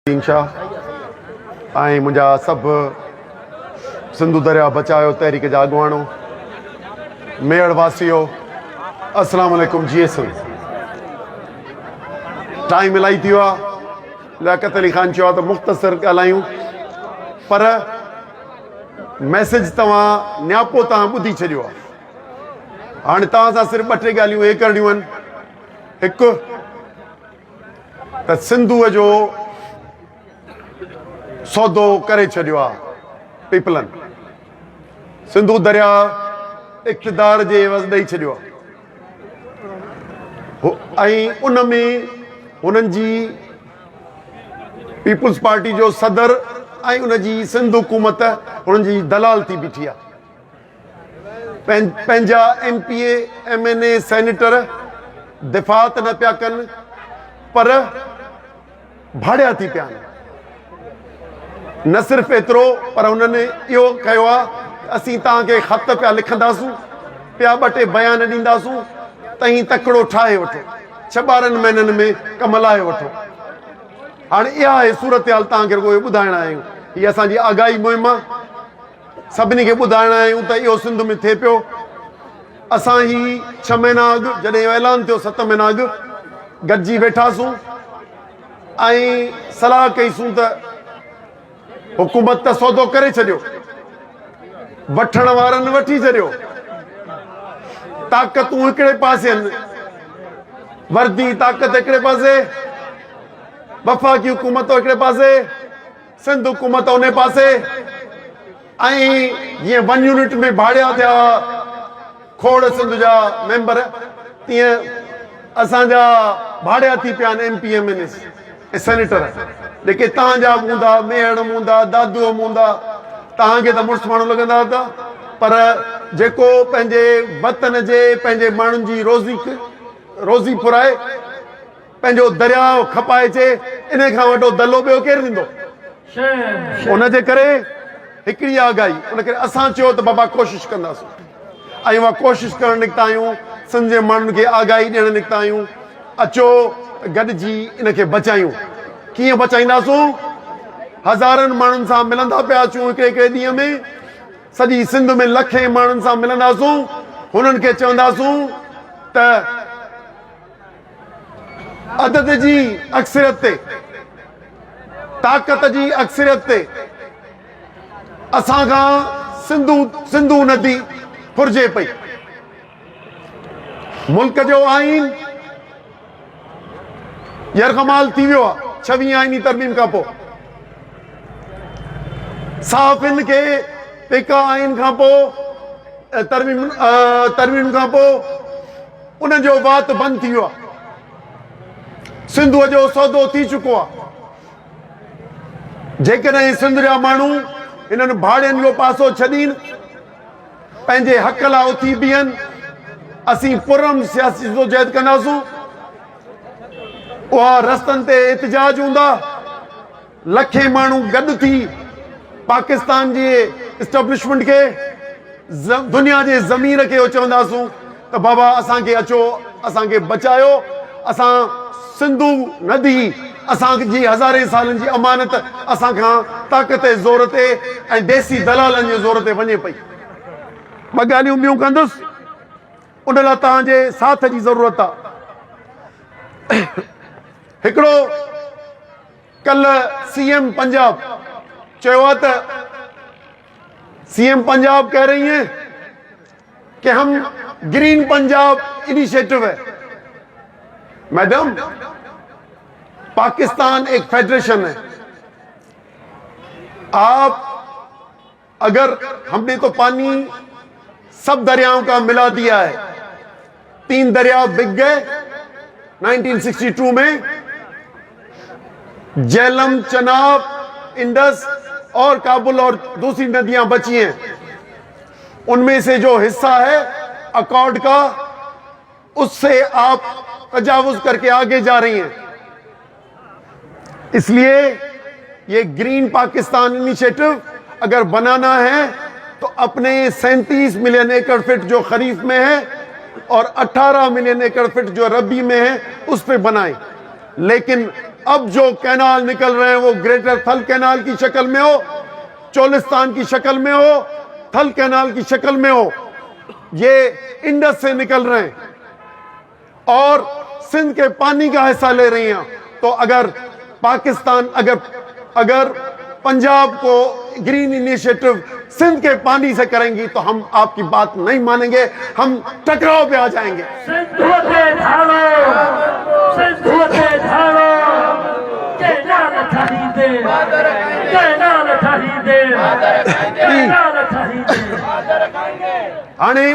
शाह ऐं मुंहिंजा सभु सिंधु दरिया बचायो तहरीक जा अॻुवाणो मेड़ वासियो अस्सलाम वालेकुम। जी टाइम इलाही थी वियो आहे। लियाकत अली ख़ान चयो आहे त मुख़्तसर ॻाल्हायूं, पर मैसेज तव्हां नियापो तव्हां ॿुधी छॾियो आहे। हाणे तव्हां सां सिर्फ़ु ॿ टे ॻाल्हियूं इहे करणियूं आहिनि। हिकु त सिंधूअ जो सौदो करे छॾियो आहे पीपलनि, सिंधु दरिया इक़्तिदार जे एवज़ ॾेई छॾियो आहे ऐं उन में हुननि जी पीपुल्स पार्टी जो सदर ऐं उन जी सिंध हुकूमत हुननि जी दलाल थी बीठी आहे। पंहिंजा MPA MNA सेनेटर दिफ़ा त न पिया कनि, पर भाड़िया थी पिया आहिनि। न सिर्फ़ु एतिरो, पर हुननि इहो कयो आहे असीं तव्हांखे ख़त पिया लिखंदासूं, पिया ॿ टे बयान ॾींदासूं, तई तकिड़ो ठाहे वठो, 6-12 महीननि में कम लाहे वठो। हाणे इहा आहे सूरत हाल। तव्हांखे रुॻो ॿुधाइणा आहियूं, हीअ असांजी आगाही मुहिम आहे। सभिनी खे ॿुधाइणा आहियूं त इहो सिंध में थिए पियो। असां ही 6 महीना अॻु जॾहिं ऐलान थियो, 7 महीना अॻु गॾिजी वेठासूं ऐं सलाह कईसूं त हुकूमत त सौदो करे छॾियो, वठण वारनि वठी छॾियो, ताक़तूं हिकिड़े पासे आहिनि, वर्दी ताक़त हिकिड़े पासे, वफ़ाक़ी हुकूमत हिकिड़े पासे, सिंध हुकूमत उन पासे, ऐं जीअं 1 यूनिट में भाड़िया थिया खोड़ सिंध जा मेंबर, तीअं असांजा भाड़िया थी पिया आहिनि MP MNA सेनेटर, जेके तव्हांजा बि हूंदा, मेड़ हूंदा, दादू हूंदा, तव्हांखे त मुड़ुसु माण्हू लॻंदा हुआ, पर जेको पंहिंजे वतन जे पंहिंजे माण्हुनि जी रोज़ी फुराए, पंहिंजो दरिया खपाइजे, इन खां वॾो दलो ॿियो केरु ॾींदो? उनजे करे हिकिड़ी आगाही, उन करे असां चयो त बाबा कोशिशि कंदासीं, ऐं उहा कोशिशि करणु निकिता आहियूं। सिंध जे माण्हुनि खे आगाही ॾियणु निकिता आहियूं। अचो गॾिजी इनखे बचायूं। कीअं बचाईंदासूं? हज़ारनि माण्हुनि सां मिलंदा पिया अचूं हिकिड़े हिकिड़े ॾींहं में, सॼी सिंध में लखे माण्हुनि सां मिलंदासूं, हुननि खे चवंदासूं त अदद जी अक्सरियत ते, ताक़त जी अक्सरियत ते असां खां सिंधू नदी फुरिजे पई। मुल्क जो आईन यरगमाल थी वियो आहे 26 आईनी तरमीम खां पोइ। साफ़िन खे पेका आइन खां पोइ तरमीम खां पोइ उन जो वात बंदि थी वियो आहे। सिंधूअ जो सौदो थी चुको आहे। जेकॾहिं सिंध जा माण्हू हिननि भाड़ियुनि जो पासो छॾीनि, पंहिंजे हक़ लाइ उथी बीहनि, असीं पुरम सियासी जदोजहद कंदासूं। उहा रस्तनि ते एहतिजाज हूंदा, लखे माण्हू गॾु थी पाकिस्तान जे इस्टेब्लिशमेंट खे, दुनिया जे ज़मीर खे चवंदासूं त बाबा असांखे अचो, असांखे बचायो। असां सिंधू नदी असांजी हज़ारे सालनि जी अमानत असां खां ताक़त जे ज़ोर ते ऐं देसी दलालनि जे ज़ोर ते वञे पई। ॿ ॻाल्हियूं ॿियूं कंदुसि, उन लाइ तव्हांजे साथ जी ज़रूरत आहे। हिकिड़ो कल्ह CM पंजाब चयो आहे त CM पंजाब कह रही हैं कि हम ग्रीन पंजाब इनिशिएटिव है। मैडम, पाकिस्तान एक फेडरेशन है। आप अगर हमने तो पानी सब दरियाओं का मिला दिया है, 3 दरिया बिक गए 1962 में, झेलम, चनाब, इंडस और काबुल और दूसरी नदियां बची हैं। उनमें से जो हिस्सा है अकॉर्ड का, उससे आप तजावुज करके आगे जा रही हैं। इसलिए ये ग्रीन पाकिस्तान इनिशिएटिव अगर बनाना है तो अपने 37 मिलियन एकड़ फीट जो खरीफ में है और 18 मिलियन एकड़ फीट जो रबी में है, उस पे बनाएं। लेकिन اب جو کینال نکل رہے ہیں وہ گریٹر تھل کینال کی شکل میں ہو، چولستان کی شکل میں ہو، تھل کینال کی شکل میں ہو، یہ انڈس سے نکل رہے ہیں اور سندھ کے پانی کا حصہ لے رہی ہیں. تو اگر پاکستان اگر پنجاب کو گرین انیشیٹو سندھ کے پانی سے کریں گی تو ہم آپ کی بات نہیں مانیں گے، ہم ٹکراؤ پہ آ جائیں گے. हाणे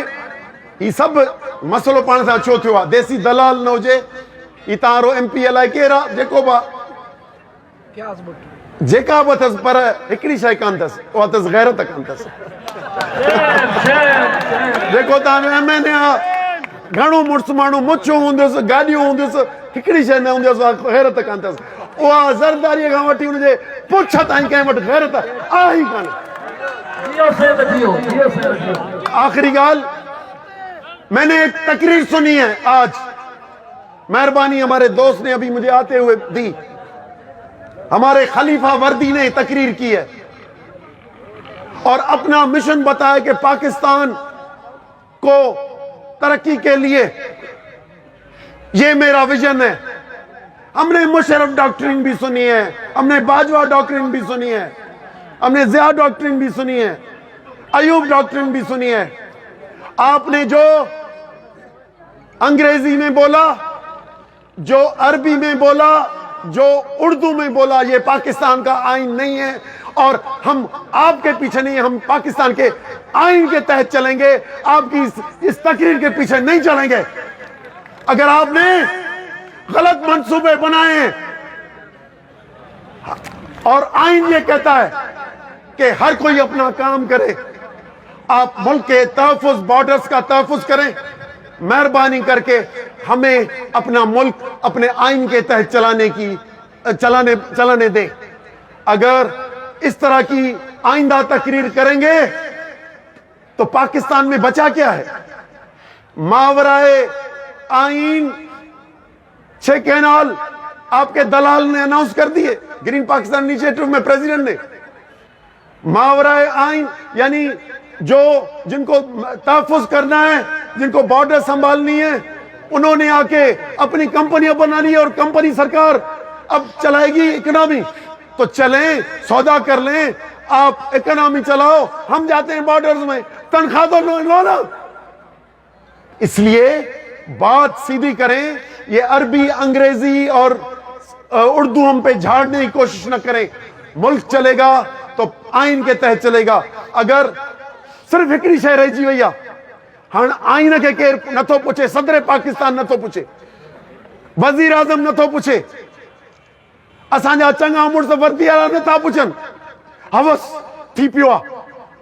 ही सभु मसलो पाण सां छो थियो आहे? देसी दलाल न हुजे, ही तव्हां MP अलाए केरु आहे, जेको बि जेका बि अथसि, पर हिकिड़ी शइ कान अथसि, उहा अथसि गैरत कान अथसि. जेको तव्हां MNA आहे, घणो मुड़ुसु माण्हू मुछूं हूंदुसि, गाॾियूं हूंदुसि, हिकिड़ी शइ न हूंदुसि, उहा गैरत कान अथसि. उहा ज़रदारीअ खां वठी हुनजे पुछ ताईं कंहिं वटि गैरत आहे ई कान. आखिरी ॻाल्हि, मैंने एक तकरीर सुनी है आज, मेहरबानी हमारे दोस्त ने अभी मुझे आते हुए दी, हमारे खलीफा वर्दी ने तकरीर की है और अपना मिशन बताया कि पाकिस्तान को तरक्की के लिए ये मेरा विजन है. हमने मुशर्रफ डॉक्ट्रिन भी सुनी है, हमने बाजवा डॉक्ट्रिन भी सुनी है, हमने ज़िया डॉक्ट्रिन भी सुनी है, अयूब डॉक्ट्रिन भी सुनी है. आपने जो अंग्रेजी में बोला, जो अरबी में बोला, जो उर्दू में बोला, ये पाकिस्तान का आइन नहीं है और हम आपके पीछे नहीं, हम पाकिस्तान के आइन के तहत चलेंगे, आपकी इस तकरीर के पीछे नहीं चलेंगे. अगर आपने गलत मंसूबे बनाए हैं और आइन ये कहता है कि हर कोई अपना काम करे, आप मुल्क के तहफ़्फ़ुज़, बॉर्डर्स का तहफ़्फ़ुज़ करें, मेहरबानी करके हमें अपना मुल्क अपने आइन के तहत चलाने दें. अगर इस तरह की आइंदा तकरीर करेंगे तो पाकिस्तान में बचा क्या है? मावराए आइन 6 कैनाल आपके दलाल ने अनाउंस कर दिए, ग्रीन पाकिस्तान इनिशिएटिव में प्रेसिडेंट ने. मावराए आइन यानी जिनको तहफ़्फ़ुज़ करना है, जिनको बॉर्डर संभालनी है, उन्होंने आके अपनी कंपनियां बना ली और कंपनी सरकार अब चलाएगी इकोनॉमी. तो चलें, सौदा कर लें, आप इकोनॉमी चलाओ, हम जाते हैं बॉर्डर्स में, तनख्वाह तो लो ना. इसलिए बात सीधी करें, ये अरबी, अंग्रेजी और उर्दू हम पे झाड़ने की कोशिश न करें. मुल्क चलेगा तो आइन के तहत चलेगा. अगर सिर्फ हिकिड़ी शइ रहिजी वई आहे, हाणे आइन खे केरु नथो पुछे, सदर पाकिस्तान नथो पुछे, वज़ीर आज़म नथो पुछे, असांजा चङा मुड़ुस वर्दी वारा नथा पुछनि. हवस थी पियो आहे,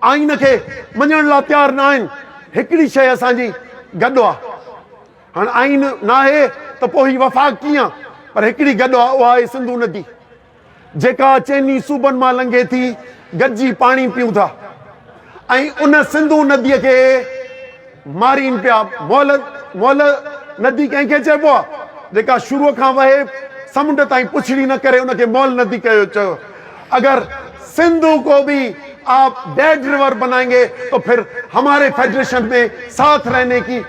आइन खे मञण लाइ तयारु न आहिनि. हिकिड़ी शइ असांजी गॾु आहे, हाणे आइन न आहे त पोइ ही वफ़ाक़ कीअं? पर हिकिड़ी गॾु आहे, उहा आहे सिंधु नदी, जेका चइनी सूबनि मां लंघे थी, गॾिजी पाणी पीऊं था. ऐं उन सिंधु नदीअ खे मारीनि पिया. मोल नदी कंहिंखे चइबो आहे? जेका शुरूअ खां वहे समुंड ताईं पुछड़ी न करे, उनखे मोल नदी चयो. अगर सिंधु को भी आप डेड रिवर बनाएंगे तो फिर हमारे फेडरेशन में साथ रहने की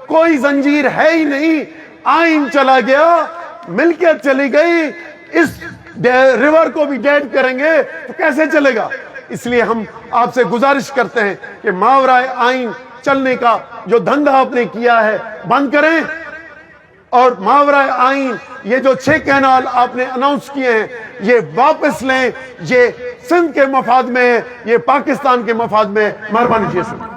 कोई जंजीर है ही नहीं. आइन चला गया, मिल्कियत चली गई, इस रिवर को भी डेड करेंगे तो कैसे चलेगा? इसलिए हम आपसे गुजारिश करते हैं कि मावराए आइन चलने का जो धंधा आपने किया है बंद करें और मावराए आइन ये जो 6 कैनाल आपने अनाउंस किए हैं ये वापस लें. ये सिंध के मफाद में है, ये पाकिस्तान के मफाद में है. मेहरबानी कीजिए.